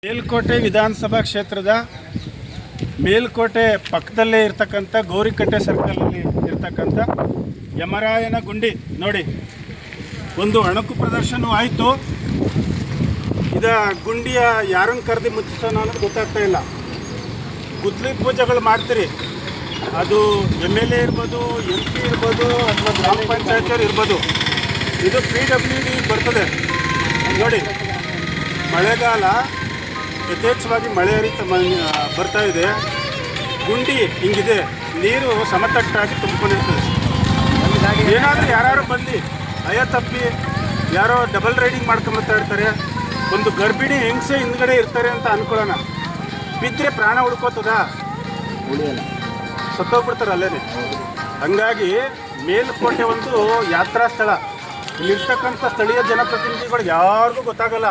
ಮೇಲ್ಕೋಟೆ ವಿಧಾನಸಭಾ ಕ್ಷೇತ್ರದ ಮೇಲ್ಕೋಟೆ ಪಕ್ಕದಲ್ಲೇ ಇರ್ತಕ್ಕಂಥ ಗೌರಿಕಟ್ಟೆ ಸರ್ಕಲಲ್ಲಿ ಇರ್ತಕ್ಕಂಥ ಯಮರಾಯನ ಗುಂಡಿ ನೋಡಿ, ಒಂದು ಅಣಕು ಪ್ರದರ್ಶನ ಆಯಿತು. ಗುಂಡಿಯ ಯಾರನ್ನು ಕರೆದು ಮುಚ್ಚಿಸೋಣ ಅನ್ನೋದು ಗೊತ್ತಾಗ್ತಾ ಇಲ್ಲ. ಗುದ್ಲಿ ಪೂಜೆಗಳು ಮಾಡ್ತೀರಿ, ಅದು MLA ಇರ್ಬೋದು, MP ಇರ್ಬೋದು, ಅಥವಾ ಗ್ರಾಮ ಪಂಚಾಯತಿಯವ್ರು ಇರ್ಬೋದು. ಇದು PWD ಬರ್ತದೆ ನೋಡಿ. ಮಳೆಗಾಲ ಯಥೇಚ್ಛವಾಗಿ ಮಳೆ ಬರ್ತಾ ಇದೆ. ಗುಂಡಿ ಹಿಂಗಿದೆ, ನೀರು ಸಮತಟ್ಟಾಗಿ ತುಂಬಿಕೊಂಡಿರ್ತದೆ. ಏನಾದರೂ ಯಾರು ಬಂದು ತಪ್ಪಿ ಯಾರೋ ಡಬಲ್ ರೈಡಿಂಗ್ ಮಾಡ್ಕೊಂಬತ್ತಾ ಇರ್ತಾರೆ, ಒಂದು ಗರ್ಭಿಣಿ ಹೆಂಗಸೆ ಹಿಂದ್ಗಡೆ ಇರ್ತಾರೆ ಅಂತ ಅನ್ಕೊಳ್ಳೋಣ. ಬಿದ್ದರೆ ಪ್ರಾಣ ಉಳ್ಕೋತದ, ಸತ್ತೋಗ್ಬಿಡ್ತಾರೆ ಅಲ್ಲೇನೆ. ಹಂಗಾಗಿ ಮೇಲ್ಕೋಟೆ ಒಂದು ಯಾತ್ರಾ ಸ್ಥಳ. ಇಲ್ಲಿರ್ತಕ್ಕಂಥ ಸ್ಥಳೀಯ ಜನಪ್ರತಿನಿಧಿಗಳು ಯಾರಿಗೂ ಗೊತ್ತಾಗಲ್ಲ.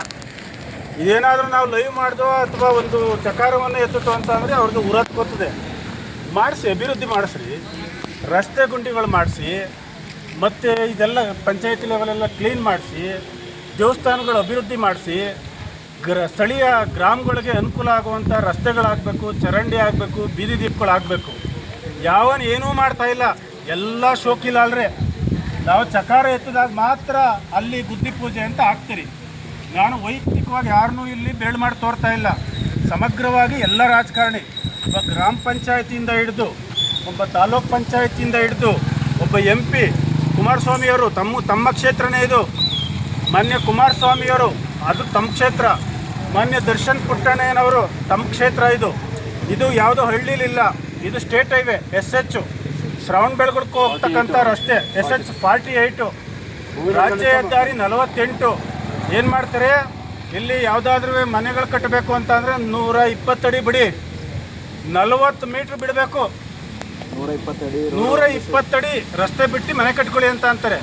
ಇದೇನಾದರೂ ನಾವು ಲೈವ್ ಮಾಡ್ದೋ ಅಥವಾ ಒಂದು ಚಕಾರವನ್ನು ಎತ್ತುತ್ತೋ ಅಂತ ಅಂದರೆ ಅವ್ರದ್ದು ಉರತ್ಕೋತದೆ. ಮಾಡಿಸಿ, ಅಭಿವೃದ್ಧಿ ಮಾಡಿಸ್ರಿ, ರಸ್ತೆ ಗುಂಡಿಗಳು ಮಾಡಿಸಿ, ಮತ್ತು ಇದೆಲ್ಲ ಪಂಚಾಯತಿ ಲೆವೆಲೆಲ್ಲ ಕ್ಲೀನ್ ಮಾಡಿಸಿ, ದೇವಸ್ಥಾನಗಳು ಅಭಿವೃದ್ಧಿ ಮಾಡಿಸಿ, ಸ್ಥಳೀಯ ಗ್ರಾಮಗಳಿಗೆ ಅನುಕೂಲ ಆಗುವಂಥ ರಸ್ತೆಗಳಾಗಬೇಕು, ಚರಂಡಿ ಆಗಬೇಕು, ಬೀದಿ ದೀಪಗಳಾಗಬೇಕು. ಯಾವನು ಏನೂ ಮಾಡ್ತಾಯಿಲ್ಲ, ಎಲ್ಲ ಶೋಕಿಲಾಲ್ರೆ. ನಾವು ಚಕಾರ ಎತ್ತಿದಾಗ ಮಾತ್ರ ಅಲ್ಲಿ ಗುದ್ದಿ ಪೂಜೆ ಅಂತ ಹಾಕ್ತೀರಿ. ನಾನು ವೈಯಕ್ತಿಕವಾಗಿ ಯಾರನ್ನೂ ಇಲ್ಲಿ ಬೇಳು ಮಾಡಿ ತೋರ್ತಾ ಇಲ್ಲ. ಸಮಗ್ರವಾಗಿ ಎಲ್ಲ ರಾಜಕಾರಣಿ, ಒಬ್ಬ ಗ್ರಾಮ ಪಂಚಾಯತಿಯಿಂದ ಹಿಡಿದು, ಒಬ್ಬ ತಾಲೂಕ್ ಪಂಚಾಯತಿಯಿಂದ ಹಿಡಿದು, ಒಬ್ಬ MP ಕುಮಾರಸ್ವಾಮಿಯವರು ತಮ್ಮ ಕ್ಷೇತ್ರನೇ ಇದು. ಮಾನ್ಯ ಕುಮಾರಸ್ವಾಮಿಯವರು ಅದು ತಮ್ಮ ಕ್ಷೇತ್ರ. ಮಾನ್ಯ ದರ್ಶನ್ ಪುಟ್ಟಣ್ಣಯ್ಯನವರು ತಮ್ಮ ಕ್ಷೇತ್ರ. ಇದು ಯಾವುದೋ ಹಳ್ಳಿಲಿಲ್ಲ, ಇದು ಸ್ಟೇಟ್ ಹೈವೇ SH ಶ್ರವಣಬೆಳಗೊಳಕ್ಕೆ ಹೋಗ್ತಕ್ಕಂಥ ರಸ್ತೆ SH 48, ರಾಜ್ಯ ಹೆದ್ದಾರಿ 48. ಏನು ಮಾಡ್ತಾರೆ, ಇಲ್ಲಿ ಯಾವುದಾದ್ರೂ ಮನೆಗಳು ಕಟ್ಟಬೇಕು ಅಂತ ಅಂದರೆ 120 ಅಡಿ ಬಿಡಿ, 40 ಮೀಟ್ರ್ ಬಿಡಬೇಕು. 120 ಅಡಿ ರಸ್ತೆ ಬಿಟ್ಟು ಮನೆ ಕಟ್ಕೊಳ್ಳಿ ಅಂತ ಅಂತಾರೆ.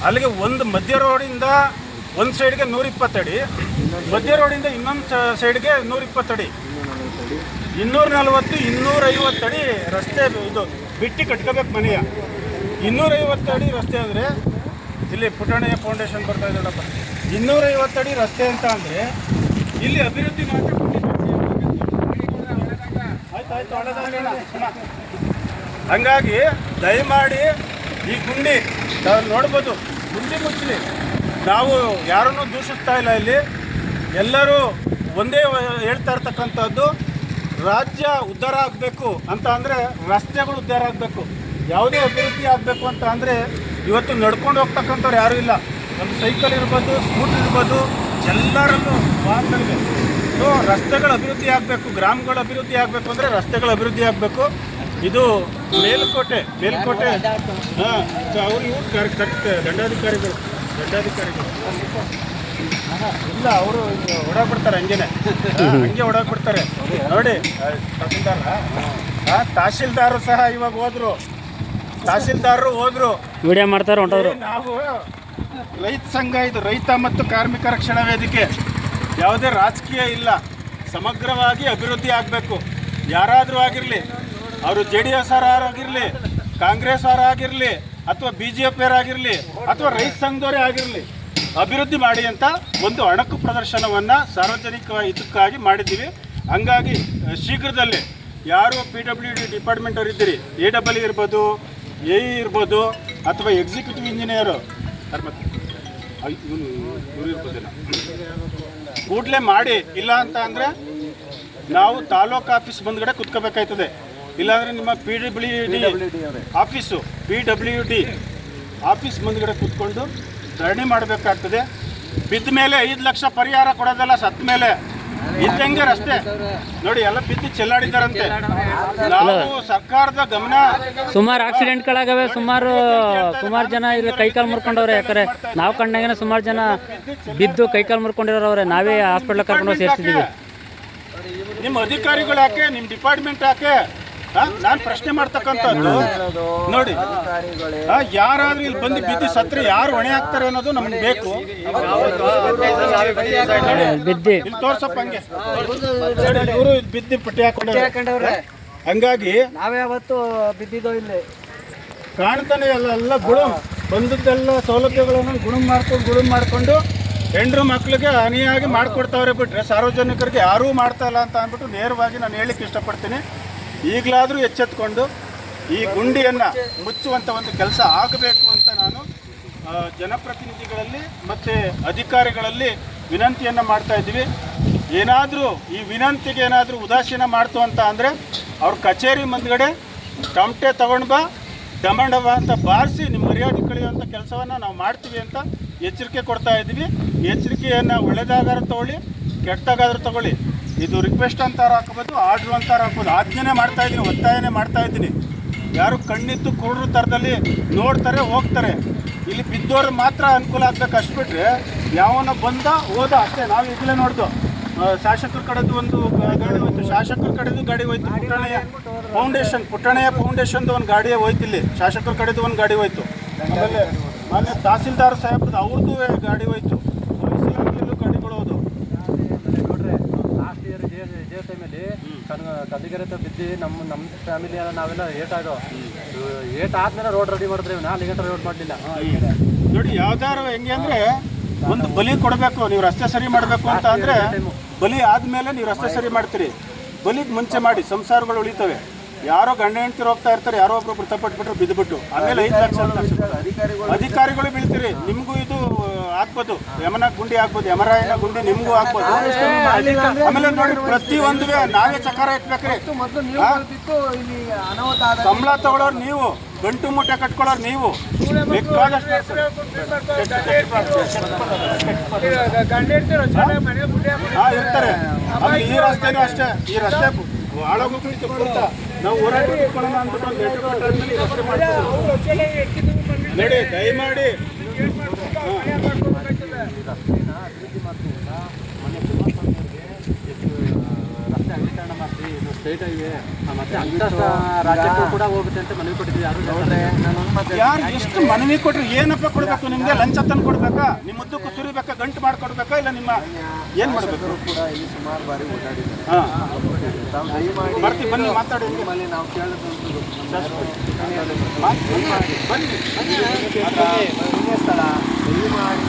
ಅಲ್ಲಿಗೆ ಒಂದು ಮಧ್ಯ ರೋಡಿಂದ ಒಂದು ಸೈಡ್ಗೆ 120 ಅಡಿ, ಮಧ್ಯ ರೋಡಿಂದ ಇನ್ನೊಂದು ಸೈಡ್ಗೆ 120 ಅಡಿ, 240 250 ಅಡಿ ರಸ್ತೆ ಇದು ಬಿಟ್ಟು ಕಟ್ಕೋಬೇಕು ಮನೆಯ. 250 ಅಡಿ ರಸ್ತೆ ಅಂದರೆ ಇಲ್ಲಿ ಪುಟ್ಟಣ್ಣಯ್ಯ ಫೌಂಡೇಶನ್ ಬರ್ತಾ ಇದೆ ನೋಡಪ್ಪ. 250 ಅಡಿ ರಸ್ತೆ ಅಂತ ಅಂದರೆ ಇಲ್ಲಿ ಅಭಿವೃದ್ಧಿ ಮಾತ್ರ. ಆಯ್ತು ಒಳ್ಳೆದಾಗಲ್ಲ. ಹಂಗಾಗಿ ದಯಮಾಡಿ ಈ ಗುಂಡಿ ನಾವು ನೋಡ್ಬೋದು, ಗುಂಡಿ ಮುಚ್ಚಲಿ. ನಾವು ಯಾರನ್ನೂ ದೂಷಿಸ್ತಾ ಇಲ್ಲ. ಇಲ್ಲಿ ಎಲ್ಲರೂ ಒಂದೇ ಹೇಳ್ತಾ ಇರ್ತಕ್ಕಂಥದ್ದು, ರಾಜ್ಯ ಉದ್ಧಾರ ಆಗಬೇಕು ಅಂತ ಅಂದರೆ ರಸ್ತೆಗಳು ಉದ್ಧಾರ ಆಗಬೇಕು. ಯಾವುದೇ ಅಭಿವೃದ್ಧಿ ಆಗಬೇಕು ಅಂತ ಅಂದರೆ ಇವತ್ತು ನಡ್ಕೊಂಡು ಹೋಗ್ತಕ್ಕಂಥವ್ರು ಯಾರೂ ಇಲ್ಲ. ಒಂದು ಸೈಕಲ್ ಇರ್ಬೋದು, ಸ್ಕೂಟರ್ ಇರ್ಬೋದು, ಎಲ್ಲರಲ್ಲೂ ವಾಹನಗಳಿವೆ. ಸೊ ರಸ್ತೆಗಳ ಅಭಿವೃದ್ಧಿ ಆಗಬೇಕು, ಗ್ರಾಮಗಳ ಅಭಿವೃದ್ಧಿ ಆಗಬೇಕು ಅಂದರೆ ರಸ್ತೆಗಳ ಅಭಿವೃದ್ಧಿ ಆಗಬೇಕು. ಇದು ಮೇಲ್ಕೋಟೆ ಹಾಂ, ಅವ್ರು ಇವ್ರು ಕರೆಕ್ಟ್ ದಂಡಾಧಿಕಾರಿಗಳು ಇಲ್ಲ, ಅವರು ಓಡಾಕ್ಬಿಡ್ತಾರೆ ಹಂಗೆ ಓಡಾಕ್ಬಿಡ್ತಾರೆ ನೋಡಿ. ತಹಶೀಲ್ದಾರರು ಸಹ ಇವಾಗ ಹೋದ್ರು ವಿಡಿಯೋ ಮಾಡ್ತಾರೆ ಹೊಂಟೋದ್ರು. ನಾವು ರೈತ ಸಂಘ, ಇದು ರೈತ ಮತ್ತು ಕಾರ್ಮಿಕ ರಕ್ಷಣಾ ವೇದಿಕೆ. ಯಾವುದೇ ರಾಜಕೀಯ ಇಲ್ಲ, ಸಮಗ್ರವಾಗಿ ಅಭಿವೃದ್ಧಿ ಆಗಬೇಕು. ಯಾರಾದರೂ ಆಗಿರಲಿ, ಅವರು JDS ಆಗಿರಲಿ, ಕಾಂಗ್ರೆಸ್ ಆಗಿರಲಿ, ಅಥವಾ BJP ಆಗಿರಲಿ, ಅಥವಾ ರೈತ ಸಂಘದವರೇ ಆಗಿರಲಿ, ಅಭಿವೃದ್ಧಿ ಮಾಡಿ ಅಂತ ಒಂದು ಅಣಕು ಪ್ರದರ್ಶನವನ್ನು ಸಾರ್ವಜನಿಕ ಹಿತಕ್ಕಾಗಿ ಮಾಡಿದ್ದೀವಿ. ಹಂಗಾಗಿ ಶೀಘ್ರದಲ್ಲೇ ಯಾರು PWD ಡಿಪಾರ್ಟ್ಮೆಂಟ್ ಅವ್ರು ಇದ್ದೀರಿ, AEE ಇರ್ಬೋದು, AE ಇರ್ಬೋದು, ಅಥವಾ ಎಕ್ಸಿಕ್ಯೂಟಿವ್ ಇಂಜಿನಿಯರು ಇವರು ಇರ್ಬೋದಿಲ್ಲ, ಕೂಡಲೇ ಮಾಡಿ. ಇಲ್ಲ ಅಂತ ಅಂದರೆ ನಾವು ತಾಲೂಕು ಆಫೀಸ್ ಮುಂದ್ಗಡೆ ಕುತ್ಕೋಬೇಕಾಯ್ತದೆ. ಇಲ್ಲಾಂದರೆ ನಿಮ್ಮ PWD ಆಫೀಸ್ ಮುಂದ್ಗಡೆ ಕೂತ್ಕೊಂಡು ಧರಣಿ ಮಾಡಬೇಕಾಗ್ತದೆ. ಬಿದ್ದ ಮೇಲೆ 5 ಲಕ್ಷ ಪರಿಹಾರ ಕೊಡೋದಲ್ಲ, ಸತ್ತ ಮೇಲೆ ಇದ್ದಂಗೆ ರಸ್ತೆ ನೋಡಿ ಎಲ್ಲ ಬಿದ್ದು ಚೆಲ್ಲಾಡಿದ್ದಾರಂತೆ. ನಾವು ಸರ್ಕಾರದ ಗಮನ, ಸುಮಾರು ಆಕ್ಸಿಡೆಂಟ್ಗಳಾಗವೆ, ಸುಮಾರು ಜನ ಇಲ್ಲಿ ಕೈಕಾಲು ಮುರ್ಕೊಂಡವ್ರೆ. ಯಾಕಂದ್ರೆ ನಾವು ಕಂಡಾಗ ಸುಮಾರು ಜನ ಬಿದ್ದು ಕೈಕಾಲು ಮುರ್ಕೊಂಡಿರೋರವ್ರೆ. ನಾವೇ ಹಾಸ್ಪಿಟ್ಲ್ ಕರ್ಕೊಂಡು ಸೇರಿಸಿದ್ದೀವಿ. ನಿಮ್ಮ ಅಧಿಕಾರಿಗಳು ಯಾಕೆ, ನಿಮ್ಮ ಡಿಪಾರ್ಟ್ಮೆಂಟ್ ಯಾಕೆ ನಾನು ಪ್ರಶ್ನೆ ಮಾಡ್ತಕ್ಕಂಥದ್ದು ನೋಡಿ. ಯಾರಾದ್ರೂ ಇಲ್ಲಿ ಬಂದು ಬಿದ್ದು ಸತ್ರೆ ಯಾರು ಹೊಣೆ ಹಾಕ್ತಾರೆ ಅನ್ನೋದು ನಮ್ಗೆ ಬೇಕು. ಬಿದ್ದಿ ಇಲ್ಲಿ ತೋರ್ಸಪ್ಪ, ಹಂಗೆ ಇವರು ಬಿದ್ದು ಪಟ್ಟಿ ಹಾಕೊಂಡವ್ರೆ. ಹಂಗಾಗಿ ನಾವ್ಯಾವತ್ತು ಬಿದ್ದಿದ್ದೋ ಇಲ್ಲಿ ಕಾಣ್ತಾನೆ ಎಲ್ಲ ಬಂದದ್ದೆಲ್ಲ ಸೌಲಭ್ಯಗಳನ್ನು ಗುಣ ಮಾಡ್ಕೊಂಡು ಹೆಂಡ್ರು ಮಕ್ಳಿಗೆ ಅನಿಯಾಗಿ ಮಾಡಿಕೊಡ್ತಾವ್ರೆ ಬಿಟ್ಟರೆ ಸಾರ್ವಜನಿಕರಿಗೆ ಯಾರೂ ಮಾಡ್ತಾ ಇಲ್ಲ ಅಂತ ಅಂದ್ಬಿಟ್ಟು ನೇರವಾಗಿ ನಾನು ಹೇಳಲಿಕ್ಕೆ ಇಷ್ಟಪಡ್ತೀನಿ. ಈಗಲಾದರೂ ಎಚ್ಚೆತ್ಕೊಂಡು ಈ ಗುಂಡಿಯನ್ನು ಮುಚ್ಚುವಂಥ ಒಂದು ಕೆಲಸ ಆಗಬೇಕು ಅಂತ ನಾನು ಜನಪ್ರತಿನಿಧಿಗಳಲ್ಲಿ ಮತ್ತು ಅಧಿಕಾರಿಗಳಲ್ಲಿ ವಿನಂತಿಯನ್ನು ಮಾಡ್ತಾ ಇದ್ದೀವಿ. ಏನಾದರೂ ಈ ವಿನಂತಿಗೆ ಏನಾದರೂ ಉದಾಸೀನ ಮಾಡ್ತು ಅಂತ ಅಂದರೆ ಅವ್ರ ಕಚೇರಿ ಮುಂದ್ಗಡೆ ಟಮಟೆ ತಗೊಂಡು ಬಾ ಡಮಂಡವ ಅಂತ ಬಾರಿಸಿ ನಿಮ್ಮ ಮರ್ಯಾದೆ ಕಳೆಯುವಂಥ ಕೆಲಸವನ್ನು ನಾವು ಮಾಡ್ತೀವಿ ಅಂತ ಎಚ್ಚರಿಕೆ ಕೊಡ್ತಾ ಇದ್ದೀವಿ. ಎಚ್ಚರಿಕೆಯನ್ನು ಒಳ್ಳೆದಾಗಾದ್ರೂ ತೊಗೊಳ್ಳಿ, ಕೆಟ್ಟದಾಗಾದ್ರೂ ತೊಗೊಳ್ಳಿ. ಇದು ರಿಕ್ವೆಸ್ಟ್ ಅಂತಾರು ಹಾಕ್ಬೋದು, ಆರ್ಡ್ರು ಅಂತಾರು ಹಾಕ್ಬೋದು. ಆಜ್ಞೆನೇ ಮಾಡ್ತಾಯಿದ್ದೀನಿ, ಒತ್ತಾಯನೇ ಮಾಡ್ತಾಯಿದ್ದೀನಿ. ಯಾರು ಕಣ್ಣಿತ್ತು ಕುರುಡ್ರ ಥರದಲ್ಲಿ ನೋಡ್ತಾರೆ ಹೋಗ್ತಾರೆ. ಇಲ್ಲಿ ಬಿದ್ದೋರು ಮಾತ್ರ ಅನುಕೂಲ ಆಗ್ಬೇಕು ಅಷ್ಟು ಬಿಟ್ಟರೆ ಯಾವನ ಬಂದ ಹೋದ ಅಷ್ಟೇ. ನಾವು ಈಗಲೇ ನೋಡ್ದು ಶಾಸಕರ ಕಡೆದು ಒಂದು ಗಾಡಿ ಹೋಯ್ತು, ಶಾಸಕರ ಕಡೆದು ಗಾಡಿ ಹೋಯ್ತು, ಪುಟ್ಟಣೆಯ ಫೌಂಡೇಶನ್ದು ಒಂದು ಗಾಡಿ ಹೋಯ್ತು, ಇಲ್ಲಿ ಶಾಸಕರ ಕಡೆದು ಒಂದು ಗಾಡಿ ಹೋಯ್ತು. ಆಮೇಲೆ ಮೊನ್ನೆ ತಹಸೀಲ್ದಾರ್ ಸಾಹೇಬ್ರದ್ದು ಅವ್ರದ್ದು ಗಾಡಿ ಹೋಯ್ತು. ಇಲಾಖೆಯಲ್ಲೂ ಗಾಡಿಗಳು ಹೋದು. ನೋಡ್ರಿ ಲಾಸ್ಟ್ ಇಯರ್ ಇದೇ ಟೈಮಲ್ಲಿ ಕದಿಗೆರೆ ಬಿದ್ದು ನಮ್ಮ ಫ್ಯಾಮಿಲಿ ಎಲ್ಲ ನಾವೆಲ್ಲ ಏಟ್ ಆದ್ಮೇಲೆ ರೋಡ್ ರೆಡಿ ಮಾಡಿದ್ರೆ ಅಲ್ಲಿಗೆ ರೋಡ್ ಮಾಡಲಿಲ್ಲ. ನೋಡಿ ಯಾವ್ದಾರು ಹೆಂಗೆ ಅಂದರೆ ಒಂದು ಬಲಿ ಕೊಡಬೇಕು, ನೀವು ರಸ್ತೆ ಸರಿ ಮಾಡಬೇಕು ಅಂತ ಅಂದರೆ ಬಲಿ ಆದಮೇಲೆ ನೀವು ರಸ್ತೆ ಸರಿ ಮಾಡ್ತೀರಿ. ಬಲಿಗೆ ಮುಂಚೆ ಮಾಡಿ ಸಂಸಾರಗಳು ಉಳಿತವೆ. ಯಾರೋ ಗಂಡ ಹೆಂಡ್ತಿರು ಹೋಗ್ತಾ ಇರ್ತಾರೆ, ಯಾರೋ ಒಬ್ರು ಮೃತಪಟ್ಬಿಟ್ರು ಬಿದ್ದುಬಿಟ್ಟು, ಆಮೇಲೆ 5 ಲಕ್ಷ ಅಧಿಕಾರಿಗಳು ಬೀಳ್ತೀರಿ. ನಿಮಗೂ ಇದು ಆಗ್ಬೋದು, ಯಮನ ಗುಂಡಿ ಆಗ್ಬೋದು, ಯಮರಾಯನ ಗುಂಡಿ ನಿಮಗೂ ಆಗ್ಬೋದು. ಆಮೇಲೆ ನೋಡಿ ಪ್ರತಿಯೊಂದು ನಾವೇ ಚಕಾರ ಇಟ್ಬೇಕ್ರಿ. ಸಂಬಳ ತಗೊಳ್ಳೋರು ನೀವು, ಗಂಟು ಮೂಟೆ ಕಟ್ಕೊಳ್ಳೋರು ನೀವು. ಇರ್ತಾರೆ. ಆಮೇಲೆ ಈ ರಸ್ತೆನೂ ಅಷ್ಟೇ, ಈ ರಸ್ತೆ ಹಾಳಾಗೋಗ್ಲಿಕ್ಕೆ ಪೂರ್ತ ನಾವು ಹೋರಾಟ ಇಟ್ಕೊಳ್ಳೋಣ ಅಂದ್ಬಿಟ್ಟು ಒಂದು ಲೆಟರ್ ಕೊಟ್ಟಾದ್ಮೇಲೆ ಈ ರಸ್ತೆ ಮಾಡ್ತೀವಿ. ನಡಿ ದಯಮಾಡಿ ರಸ್ತೆ ಅಗಲೀಕರಣ ಮಾಡಿಸಿ ಇದು ಸ್ಟೇಟ್ ಹೈವೇ ಮತ್ತೆ ಅಂತ ರಾಜ್ಯಕ್ಕೂ ಕೂಡ ಹೋಗುತ್ತೆ ಅಂತ ಮನವಿ ಕೊಟ್ಟಿದ್ದೀವಿ. ಯಾರು ಎಷ್ಟು ಮನವಿ ಕೊಟ್ಟರು ಏನಪ್ಪ ಕೊಡಬೇಕು? ನಿಮಗೆ ಲಂಚ ತಂದು ಕೊಡ್ಬೇಕಾ? ನಿಮ್ಮ ಉದ್ದಕ್ಕೂ ಸುರಿಬೇಕಾ? ಗಂಟು ಮಾಡಿಕೊಡ್ಬೇಕಾ? ಇಲ್ಲ ನಿಮ್ಮ ಏನು ಮಾಡಬೇಕು? ಕೂಡ ಇಲ್ಲಿ ಸುಮಾರು ಬಾರಿ ಓಡಾಡಿದ್ದಾರೆ. ಹಾಂ ಬರ್ತೀವಿ, ಬನ್ನಿ ಮಾತಾಡಿ. ನಿಮ್ಮಲ್ಲಿ ನಾವು ಕೇಳೋದು ಸ್ಥಳ ದಯಮಾಡಿ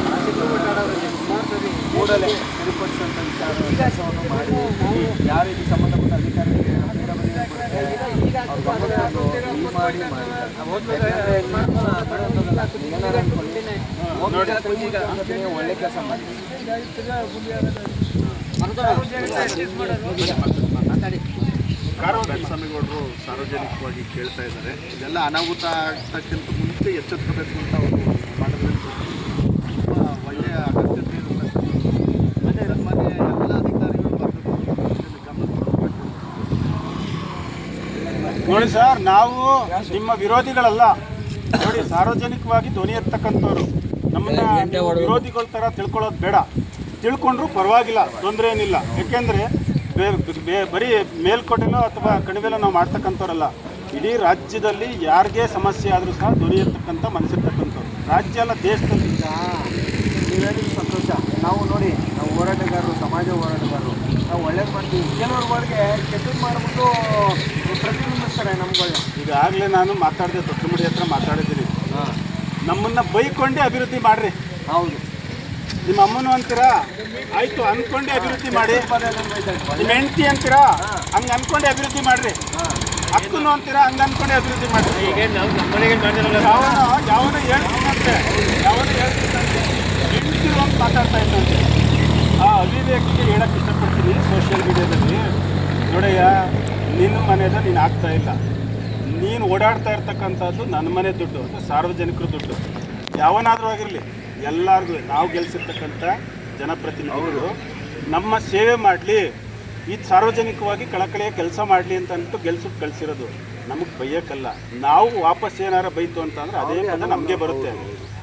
ಓಡಾಡೋದ್ರಲ್ಲಿ ಸುಮಾರು ಸರಿ ಕೂಡಲೇ ಸರಿಪಡಿಸುವಂಥ ಕೆಲಸವನ್ನು ಮಾಡಿ ಯಾವ ರೀತಿ ಸಂಬಂಧಪಟ್ಟ ಅಧಿಕಾರಿಗಳಿಗೆ ಒಳ್ಳೆ ಕೆಲಸ ಮಾಡಿ. ಸ್ವಾಮಿಗೌಡರು ಸಾರ್ವಜನಿಕವಾಗಿ ಕೇಳ್ತಾ ಇದ್ದಾರೆ. ಇದೆಲ್ಲ ಅನಾಹುತ ಆಗ್ತಕ್ಕಿಂತ ಮುಂಚೆ ಎಚ್ಚೆತ್ತಬೇಕು ಅಂತ ಅವರು ಮಾಡೋದ್ರಿಂದ ಒಳ್ಳೆಯ ಅಗತ್ಯತೆ ಇರುತ್ತೆ. ಮತ್ತು ನಮ್ಮನೆ ಎಲ್ಲ ಅಧಿಕಾರಿಗಳು ಗಮನ ಕೊಡಬೇಕು. ನೋಡಿ ಸರ್, ನಾವು ನಿಮ್ಮ ವಿರೋಧಿಗಳಲ್ಲ. ನೋಡಿ, ಸಾರ್ವಜನಿಕವಾಗಿ ಧ್ವನಿ ಎತ್ತಕ್ಕಂಥವ್ರು. ನಮ್ಮನ್ನ ವಿರೋಧಿಗಳ ಥರ ತಿಳ್ಕೊಳ್ಳೋದು ಬೇಡ. ತಿಳ್ಕೊಂಡ್ರು ಪರವಾಗಿಲ್ಲ, ತೊಂದರೆ ಏನಿಲ್ಲ. ಯಾಕೆಂದರೆ ಬರೀ ಮೇಲ್ಕೋಟೆನೋ ಅಥವಾ ಕಣಿವೆನೋ ನಾವು ಮಾಡ್ತಕ್ಕಂಥವ್ರಲ್ಲ. ಇಡೀ ರಾಜ್ಯದಲ್ಲಿ ಯಾರಿಗೇ ಸಮಸ್ಯೆ ಆದರೂ ಸಹ ಧ್ವನಿ ಎತ್ತಕ್ಕಂಥ ಮನಸ್ಸಿರ್ತಕ್ಕಂಥವ್ರು. ರಾಜ್ಯ ಅಲ್ಲ, ದೇಶದಲ್ಲಿ. ನೀವೇನಿದು ಸಂತೋಷ. ನಾವು ನೋಡಿ, ನಾವು ಹೋರಾಟಗಾರರು, ಸಮಾಜ ಹೋರಾಟಗಾರರು, ನಾವು ಒಳ್ಳೇದು ಮಾಡ್ತೀವಿ. ಕೆಲವ್ರವರೆಗೆ ಕೆಟ್ಟದ್ದು ಮಾಡಿಬಿಟ್ಟು ಪ್ರತಿಬಿಂಬಿಸ್ತಾರೆ ನಮ್ಗಳನ್ನ. ಈಗಾಗಲೇ ನಾನು ಮಾತಾಡಿದೆ, ದೊಡ್ಡಮಡಿ ಹತ್ರ ಮಾತಾಡಿದ್ದೀನಿ. ನಮ್ಮನ್ನು ಬೈಕೊಂಡೇ ಅಭಿವೃದ್ಧಿ ಮಾಡಿರಿ. ಹೌದು, ನಿಮ್ಮ ಅಮ್ಮನು ಅಂತೀರಾ, ಆಯಿತು ಅಂದ್ಕೊಂಡೇ ಅಭಿವೃದ್ಧಿ ಮಾಡಿ. ನಿಮ್ಮ ಹೆಂಡತಿ ಅಂತೀರಾ, ಹಂಗೆ ಅಂದ್ಕೊಂಡೇ ಅಭಿವೃದ್ಧಿ ಮಾಡಿರಿ. ಅಕ್ಕನು ಅಂತೀರಾ, ಹಂಗೆ ಅಂದ್ಕೊಂಡೇ ಅಭಿವೃದ್ಧಿ ಮಾಡಿರಿ. ಯಾವನ ಹೇಳ್ತೀನಂತೆ, ಹೆಂಡತಿರು ಅಂತ ಮಾತಾಡ್ತಾ ಇದ್ದಂತೆ. ಆ ಅವಿವೇಕಿಗೆ ಹೇಳಕ್ಕೆ ಇಷ್ಟಪಡ್ತೀನಿ ಸೋಷಿಯಲ್ ಮೀಡಿಯಾದಲ್ಲಿ. ನೋಡಯ್ಯ, ನಿನ್ನ ಮನೆದ ನೀನು ಆಗ್ತಾ ಇಲ್ಲ. ನೀನು ಓಡಾಡ್ತಾ ಇರ್ತಕ್ಕಂಥದ್ದು ನನ್ನ ಮನೆ ದುಡ್ಡು, ಅಂದರೆ ಸಾರ್ವಜನಿಕರ ದುಡ್ಡು. ಯಾವನಾದರೂ ಆಗಿರಲಿ, ಎಲ್ಲರಿಗೂ ನಾವು ಗೆಲ್ಲಿಸಿರ್ತಕ್ಕಂಥ ಜನಪ್ರತಿನಿಧಿಗಳು ನಮ್ಮ ಸೇವೆ ಮಾಡಲಿ, ಈ ಸಾರ್ವಜನಿಕವಾಗಿ ಕಳಕಳಿಯ ಕೆಲಸ ಮಾಡಲಿ ಅಂತ ಅಂದ್ಬಿಟ್ಟು ಕಳಿಸಿರೋದು. ನಮಗೆ ಬೈಯೋಕ್ಕಲ್ಲ. ನಾವು ವಾಪಸ್ ಏನಾರ ಬೈತು ಅಂತ ಅಂದರೆ ಅದೇ ಪದ ನಮಗೆ ಬರುತ್ತೆ.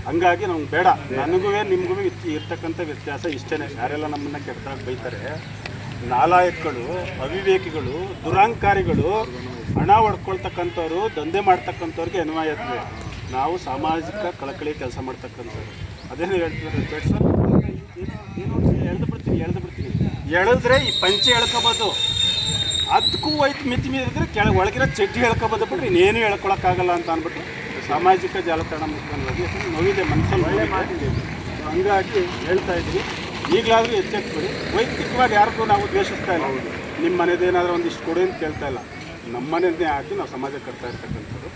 ಹಂಗಾಗಿ ನಮ್ಗೆ ಬೇಡ. ನನಗೂ ನಿಮಗೂ ಇರ್ತಕ್ಕಂಥ ವ್ಯತ್ಯಾಸ ಇಷ್ಟೇ. ಯಾರೆಲ್ಲ ನಮ್ಮನ್ನು ಕೆಟ್ಟದಾಗಿ ಬೈತಾರೆ, ನಾಲಾಯಕಗಳು, ಅವಿವೇಕಿಗಳು, ದುರಾಂಕಾರಿಗಳು, ಹಣ ಹೊಡ್ಕೊಳ್ತಕ್ಕಂಥವ್ರು, ದಂಧೆ ಮಾಡ್ತಕ್ಕಂಥವ್ರಿಗೆ ಅನ್ವಯ ಇರ್ತದೆ. ನಾವು ಸಾಮಾಜಿಕ ಕಳಕಳಿ ಕೆಲಸ ಮಾಡ್ತಕ್ಕಂಥವ್ರು. ಅದೇನು ಹೇಳ್ತಿದ್ದಾರೆ ಸರ್, ಎಳೆದು ಬಿಡ್ತೀನಿ. ಎಳೆದ್ರೆ ಈ ಪಂಚೆ ಎಳ್ಕೊಬೋದು, ಅದಕ್ಕೂ ಹೋಯ್ತು ಮಿತಿ ಮೀರಿದ್ರೆ ಒಳಗಿರೋ ಚಡ್ಡಿ ಎಳ್ಕೊಬೋದು ಬಿಟ್ರೆ ಇನ್ನೇನು ಹೇಳ್ಕೊಳಕ್ಕಾಗಲ್ಲ ಅಂತ ಅಂದ್ಬಿಟ್ಟು ಸಾಮಾಜಿಕ ಜಾಲತಾಣ ಮುಖಾಂತರವಾಗಿ ನೋವಿದೆ, ಮನಸ್ಸಲ್ಲಿ ಹಂಗಾಗಿ ಹೇಳ್ತಾ ಇದ್ದೀವಿ, ಈಗಲಾದರೂ ಎಚ್ಚೆತ್ಕೊಳ್ಳಿ. ವೈಯಕ್ತಿಕವಾಗಿ ಯಾರಿಗೂ ನಾವು ದ್ವೇಷಿಸ್ತಾ ಇಲ್ಲ. ನಿಮ್ಮ ಮನೆದೇನಾದರೂ ಒಂದಿಷ್ಟು ಕೊಡಿ ಅಂತ ಕೇಳ್ತಾ ಇಲ್ಲ. ನಮ್ಮ ಮನೆಯನ್ನೇ ಹಾಕಿ ನಾವು ಸಮಾಜಕ್ಕೆ ಕಟ್ತಾ ಇರ್ತಕ್ಕಂಥದ್ದು.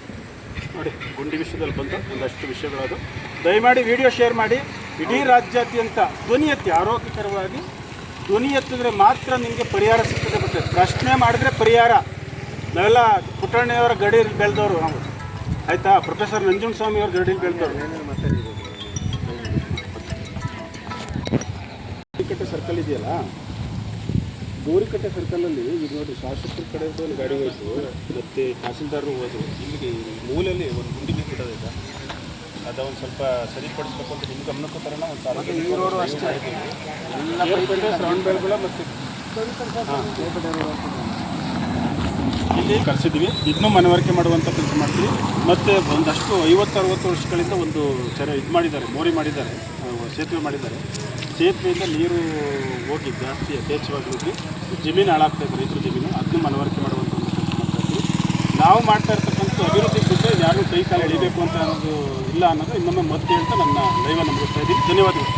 ನೋಡಿ, ಗುಂಡಿ ವಿಷಯದಲ್ಲಿ ಬಂದು ಒಂದಷ್ಟು ವಿಷಯಗಳದು. ದಯಮಾಡಿ ವಿಡಿಯೋ ಶೇರ್ ಮಾಡಿ. ಇಡೀ ರಾಜ್ಯಾದ್ಯಂತ ಧ್ವನಿ ಎತ್ತಿ, ಆರೋಗ್ಯಕರವಾಗಿ ಧ್ವನಿ ಎತ್ತಿದ್ರೆ ಮಾತ್ರ ನಿಮಗೆ ಪರಿಹಾರ ಸಿಗ್ತದೆ. ಬರ್ತದೆ ಪ್ರಶ್ನೆ ಮಾಡಿದ್ರೆ ಪರಿಹಾರ. ನಾವೆಲ್ಲ ಪುಟ್ಟಣ್ಣಯವರ ಗಡಿಯಲ್ಲಿ ಬೆಳೆದವರು ನಾವು, ಆಯಿತಾ? ಪ್ರೊಫೆಸರ್ ನಂಜುಂಡಸ್ವಾಮಿಯವ್ರ ಗಡಿಯಲ್ಲಿ ಬೆಳೆದವರು. ಗೌರಿಕಟ್ಟೆ ಸರ್ಕಲ್ ಇದೆಯಲ್ಲ, ಗೌರಿಕಟ್ಟೆ ಸರ್ಕಲಲ್ಲಿ ಈಗ ನೋಡಿ, ಶಾಸಕರ ಕಡೆದು ಒಂದು ಗಾಡಿ ಹೋಯಿತು, ಮತ್ತು ತಹಸೀಲ್ದಾರರು ಹೋದರು. ಇಲ್ಲಿಗೆ ಮೂಲೆಯಲ್ಲಿ ಒಂದು ಗುಂಡಿ ಬಿಟ್ಟಿದೆ, ಅದೊಂದು ಸ್ವಲ್ಪ ಸರಿಪಡಿಸ್ಬೇಕು ಅಂತ ನಿಮ್ಮ ಗಮನಕ್ಕೂ ಥರನ ಒಂದು ಸಾರ್ವಜನಿಕರು ಅಷ್ಟೇ ಶ್ರವಣ ಬೆಳಗುಳ ಮತ್ತು ಇಲ್ಲಿ ಕರೆಸಿದ್ವಿ. ಇದನ್ನೂ ಮನವರಿಕೆ ಮಾಡುವಂಥ ಕೆಲಸ ಮಾಡ್ತೀವಿ. ಮತ್ತು ಒಂದಷ್ಟು 50-60 ವರ್ಷಗಳಿಂದ ಒಂದು ಇದು ಮಾಡಿದ್ದಾರೆ, ಮೋರಿ ಮಾಡಿದ್ದಾರೆ, ಸೇತುವೆ ಮಾಡಿದ್ದಾರೆ. ಸೇತುವೆಯಿಂದ ನೀರು ಹೋಗಿ ಜಾಸ್ತಿ ಯಥೇಚ್ಛವಾಗಿ ಹೋಗಿ ಜಮೀನು ಹಾಳಾಗ್ತಾಯಿದೆ, ರೈತರ ಜಮೀನು. ಅದನ್ನು ಮನವರಿಕೆ ಮಾಡುವಂಥ ಒಂದು ಕೆಲಸ ಮಾಡ್ತಾಯಿದ್ವಿ. ನಾವು ಮಾಡ್ತಾ ಇರ್ತಕ್ಕಂಥ ಅಭಿವೃದ್ಧಿ ಬಗ್ಗೆ ಯಾರು ಕೈ ಕಾಲು ಎಳಿಬೇಕು ಅಂತ ಅನ್ನೋದು ಇಲ್ಲ ಅನ್ನೋದು ಇನ್ನೊಮ್ಮೆ ಮತ್ತೆ ಹೇಳ್ತಾ ನನ್ನ ಲೈವನ್ನು ಮುಗಿಸ್ತಾ ಇದ್ದೀನಿ. ಧನ್ಯವಾದಗಳು.